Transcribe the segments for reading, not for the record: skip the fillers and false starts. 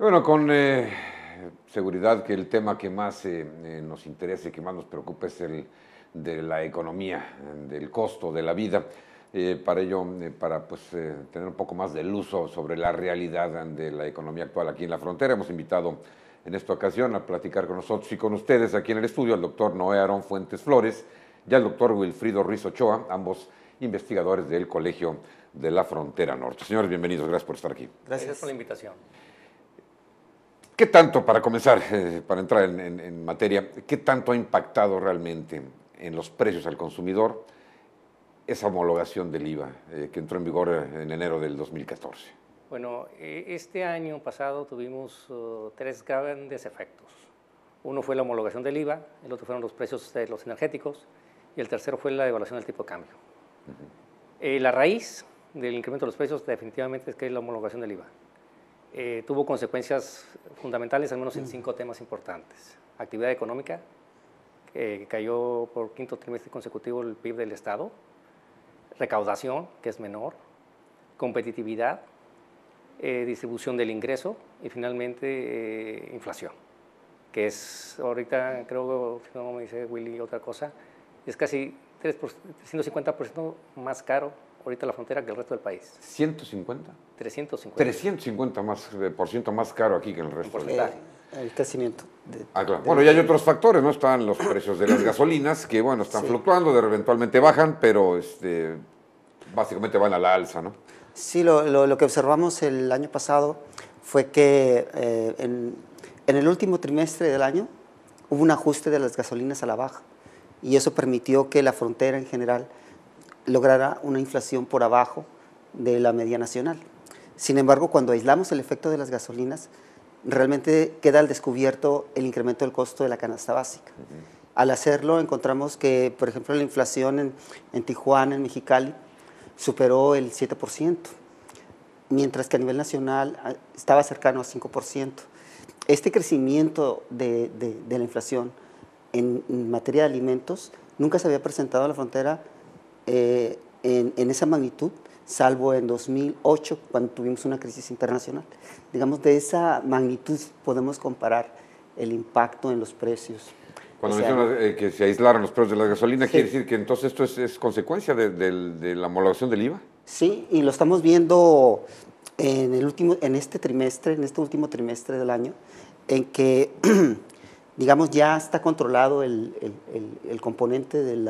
Bueno, con seguridad que el tema que más nos interesa y que más nos preocupa es el de la economía, del costo de la vida. Para ello, para tener un poco más de luz sobre la realidad de la economía actual aquí en la frontera, hemos invitado en esta ocasión a platicar con nosotros y con ustedes aquí en el estudio al doctor Noé Aarón Fuentes Flores y al doctor Wilfrido Ruiz Ochoa, ambos investigadores del Colegio de la Frontera Norte. Señores, bienvenidos, gracias por estar aquí. Gracias por la invitación. ¿Qué tanto, para comenzar, para entrar en materia, qué tanto ha impactado realmente en los precios al consumidor esa homologación del IVA que entró en vigor en enero del 2014? Bueno, este año pasado tuvimos tres grandes efectos. Uno fue la homologación del IVA, el otro fueron los precios de los energéticos y el tercero fue la devaluación del tipo de cambio. La raíz del incremento de los precios definitivamente es que es la homologación del IVA. Tuvo consecuencias fundamentales, al menos en 5 temas importantes. Actividad económica, que cayó por quinto trimestre consecutivo el PIB del Estado. Recaudación, que es menor. Competitividad, distribución del ingreso y finalmente inflación, que es ahorita, creo, si no me dice Willy otra cosa, es casi 350% más caro ahorita la frontera que el resto del país. ¿150? 350. 350 por ciento más caro aquí que en el resto del país. El crecimiento. Claro. Bueno, y hay otros factores, ¿no? Están los precios de las gasolinas, que bueno, están fluctuando, eventualmente bajan, pero básicamente van a la alza, ¿no? Sí, lo que observamos el año pasado fue que en el último trimestre del año hubo un ajuste de las gasolinas a la baja y eso permitió que la frontera en general lograra una inflación por abajo de la media nacional. Sin embargo, cuando aislamos el efecto de las gasolinas, realmente queda al descubierto el incremento del costo de la canasta básica. Al hacerlo, encontramos que, por ejemplo, la inflación en Tijuana, en Mexicali, superó el 7%, mientras que a nivel nacional estaba cercano a 5%. Este crecimiento de la inflación en materia de alimentos nunca se había presentado en la frontera en esa magnitud, salvo en 2008, cuando tuvimos una crisis internacional. Digamos, de esa magnitud podemos comparar el impacto en los precios. Cuando mencionas que se aislaron los precios de la gasolina, ¿quiere decir que entonces esto es consecuencia de la homologación del IVA? Sí, y lo estamos viendo en este último trimestre del año, en que, digamos, ya está controlado el componente del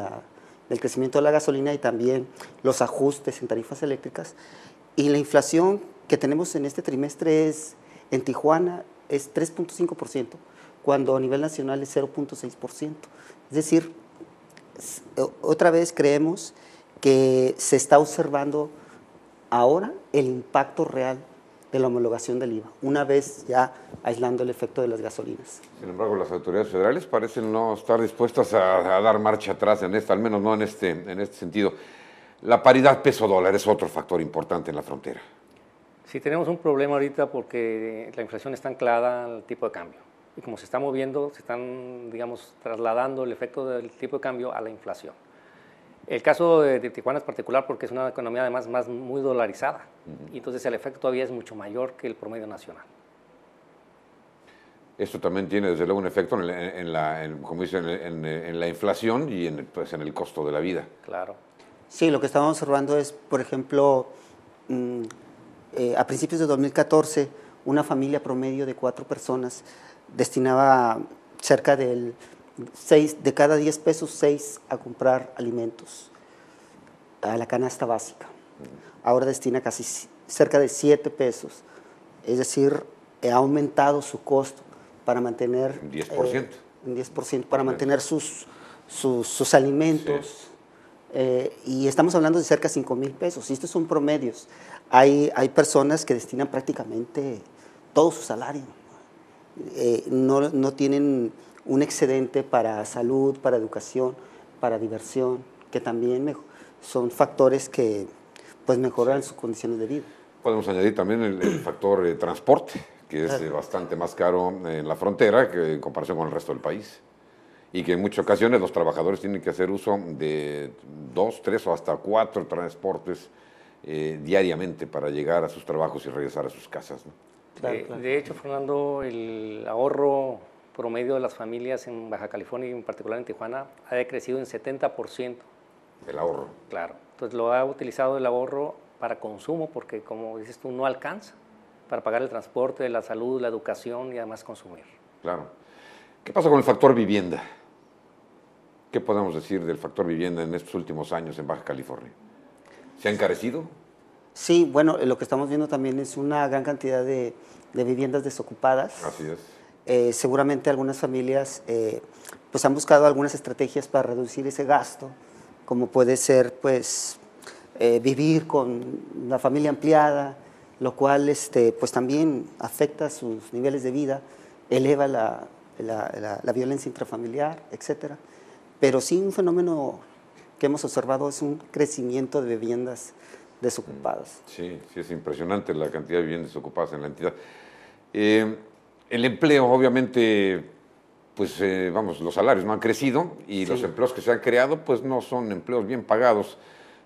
crecimiento de la gasolina y también los ajustes en tarifas eléctricas. Y la inflación que tenemos en este trimestre en Tijuana es 3.5%, cuando a nivel nacional es 0.6%. Es decir, otra vez creemos que se está observando ahora el impacto real de la homologación del IVA, una vez ya aislando el efecto de las gasolinas. Sin embargo, las autoridades federales parecen no estar dispuestas a dar marcha atrás en esto, al menos no en este sentido. La paridad peso-dólar es otro factor importante en la frontera. Sí, tenemos un problema ahorita porque la inflación está anclada al tipo de cambio. Y como se está moviendo, se están, digamos, trasladando el efecto del tipo de cambio a la inflación. El caso de Tijuana es particular porque es una economía además muy dolarizada. Y entonces el efecto todavía es mucho mayor que el promedio nacional. Esto también tiene desde luego un efecto como dicen, en la inflación y en el costo de la vida. Claro. Sí, lo que estamos observando es, por ejemplo, a principios de 2014, una familia promedio de 4 personas destinaba cerca de cada 10 pesos, 6 a comprar alimentos, a la canasta básica. Ahora destina casi cerca de 7 pesos. Es decir, ha aumentado su costo para mantener... Un 10%. Un 10% para mantener sus alimentos. Sí. Y estamos hablando de cerca de 5,000 pesos. Y estos son promedios. Hay personas que destinan prácticamente todo su salario. No tienen un excedente para salud, para educación, para diversión, que también son factores que pues, mejoran sus condiciones de vida. Podemos añadir también el factor transporte, que es bastante más caro en la frontera que en comparación con el resto del país. Y que en muchas ocasiones los trabajadores tienen que hacer uso de 2, 3 o hasta 4 transportes diariamente para llegar a sus trabajos y regresar a sus casas, ¿no? Claro, claro. De hecho, Fernando, el ahorro promedio de las familias en Baja California y en particular en Tijuana ha decrecido en 70%. El ahorro. Claro. Entonces lo ha utilizado el ahorro para consumo porque, como dices tú, no alcanza para pagar el transporte, la salud, la educación y además consumir. Claro. ¿Qué pasa con el factor vivienda? ¿Qué podemos decir del factor vivienda en estos últimos años en Baja California? ¿Se ha encarecido? Sí, bueno, lo que estamos viendo también es una gran cantidad de viviendas desocupadas. Así es. Seguramente algunas familias pues han buscado algunas estrategias para reducir ese gasto, como puede ser pues vivir con una familia ampliada, lo cual pues también afecta sus niveles de vida, eleva la violencia intrafamiliar, etcétera. Pero sí, un fenómeno que hemos observado es un crecimiento de viviendas desocupadas. Sí, sí, es impresionante la cantidad de viviendas desocupadas en la entidad. El empleo, obviamente, pues vamos, los salarios no han crecido y Sí. los empleos que se han creado, pues no son empleos bien pagados,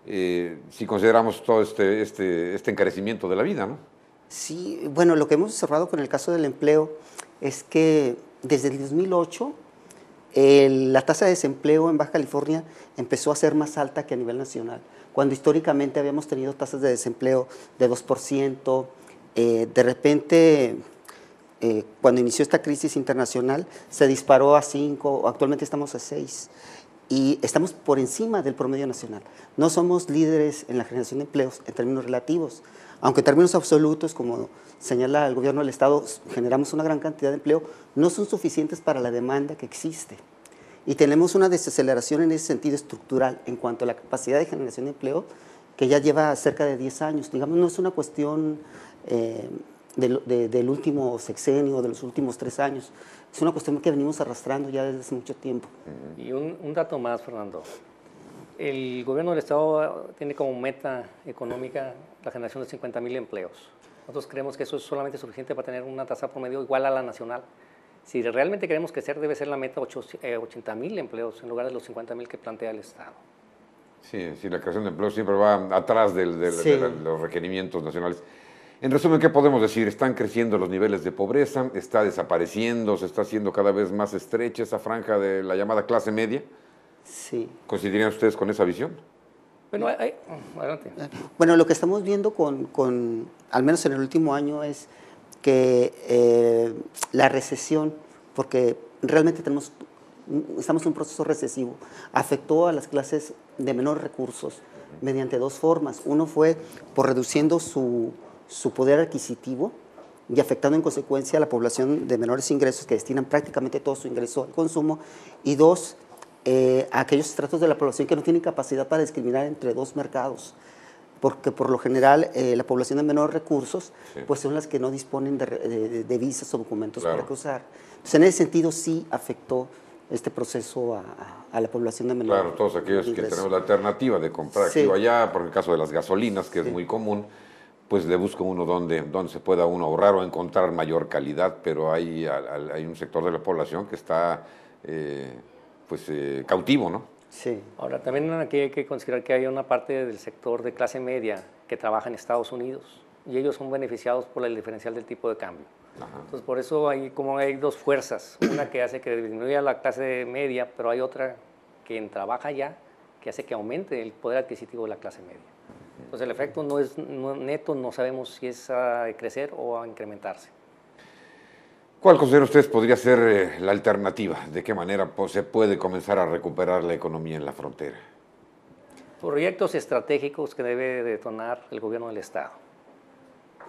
si consideramos todo este encarecimiento de la vida, ¿no? Sí, bueno, lo que hemos observado con el caso del empleo es que desde el 2008 la tasa de desempleo en Baja California empezó a ser más alta que a nivel nacional, cuando históricamente habíamos tenido tasas de desempleo de 2%, de repente, cuando inició esta crisis internacional, se disparó a 5, actualmente estamos a 6, y estamos por encima del promedio nacional. No somos líderes en la generación de empleos en términos relativos, aunque en términos absolutos, como señala el gobierno del Estado, generamos una gran cantidad de empleo, no son suficientes para la demanda que existe. Y tenemos una desaceleración en ese sentido estructural en cuanto a la capacidad de generación de empleo, que ya lleva cerca de 10 años. Digamos, no es una cuestión del último sexenio, de los últimos 3 años. Es una cuestión que venimos arrastrando ya desde hace mucho tiempo. Y un dato más, Fernando. El gobierno del Estado tiene como meta económica la generación de 50,000 empleos. Nosotros creemos que eso es solamente suficiente para tener una tasa promedio igual a la nacional. Si realmente queremos crecer, debe ser la meta 80,000 empleos en lugar de los 50,000 que plantea el Estado. Sí, sí, la creación de empleo siempre va atrás Sí. de los requerimientos nacionales. En resumen, ¿qué podemos decir? ¿Están creciendo los niveles de pobreza? ¿Está desapareciendo? ¿Se está haciendo cada vez más estrecha esa franja de la llamada clase media? Sí. ¿Coincidirían ustedes con esa visión? Bueno, adelante. Bueno, lo que estamos viendo al menos en el último año, es que la recesión, porque realmente estamos en un proceso recesivo, afectó a las clases de menores recursos mediante 2 formas. Uno fue por reduciendo su poder adquisitivo y afectando en consecuencia a la población de menores ingresos, que destinan prácticamente todo su ingreso al consumo, y 2, a aquellos estratos de la población que no tienen capacidad para discriminar entre 2 mercados, porque por lo general la población de menores recursos Sí. pues son las que no disponen de visas o documentos Claro. para cruzar. Entonces, en ese sentido sí afectó este proceso a la población de menores Claro, todos aquellos que ingresos. tenemos la alternativa de comprar Sí. aquí o allá, por el caso de las gasolinas, que es Sí. muy común, pues le busca uno donde se pueda uno ahorrar o encontrar mayor calidad, pero hay un sector de la población que está cautivo, ¿no? Sí. Ahora, también aquí hay que considerar que hay una parte del sector de clase media que trabaja en Estados Unidos y ellos son beneficiados por el diferencial del tipo de cambio. Ajá. Entonces, por eso hay 2 fuerzas, una que hace que disminuya la clase media, pero hay otra que trabaja ya, que hace que aumente el poder adquisitivo de la clase media. Entonces, el efecto no es neto, no sabemos si es a crecer o a incrementarse. ¿Cuál consideran ustedes podría ser la alternativa? ¿De qué manera se puede comenzar a recuperar la economía en la frontera? Proyectos estratégicos que debe detonar el gobierno del Estado.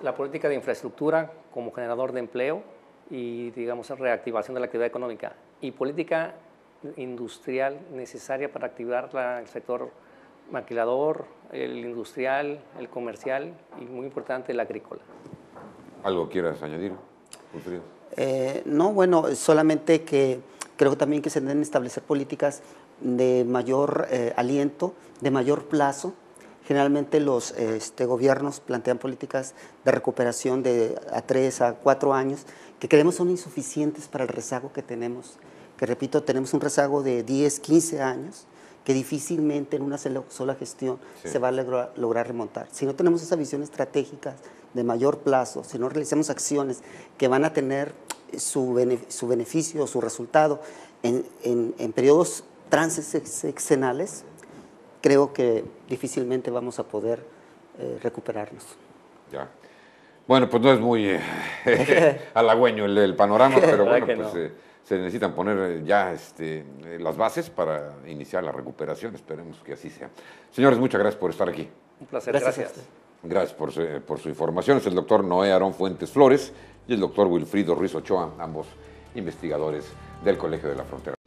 La política de infraestructura como generador de empleo y, digamos, reactivación de la actividad económica. Y política industrial necesaria para activar el sector maquilador, el industrial, el comercial y, muy importante, el agrícola. ¿Algo quieras añadir, Wilfrido? No, bueno, solamente que creo también que se deben establecer políticas de mayor aliento, de mayor plazo. Generalmente los gobiernos plantean políticas de recuperación de a 3 a 4 años, que creemos son insuficientes para el rezago que tenemos. Que repito, tenemos un rezago de 10, 15 años, que difícilmente en una sola gestión Sí. se va a lograr remontar. Si no tenemos esa visión estratégica de mayor plazo, si no realizamos acciones que van a tener su beneficio, su resultado en periodos transeccionales, creo que difícilmente vamos a poder recuperarnos. Ya. Bueno, pues no es muy halagüeño el panorama, pero bueno, pues no. se necesitan poner ya las bases para iniciar la recuperación. Esperemos que así sea. Señores, muchas gracias por estar aquí. Un placer, Gracias a gracias. usted. Gracias por su información. Es el doctor Noé Aarón Fuentes Flores y el doctor Wilfrido Ruiz Ochoa, ambos investigadores del Colegio de la Frontera.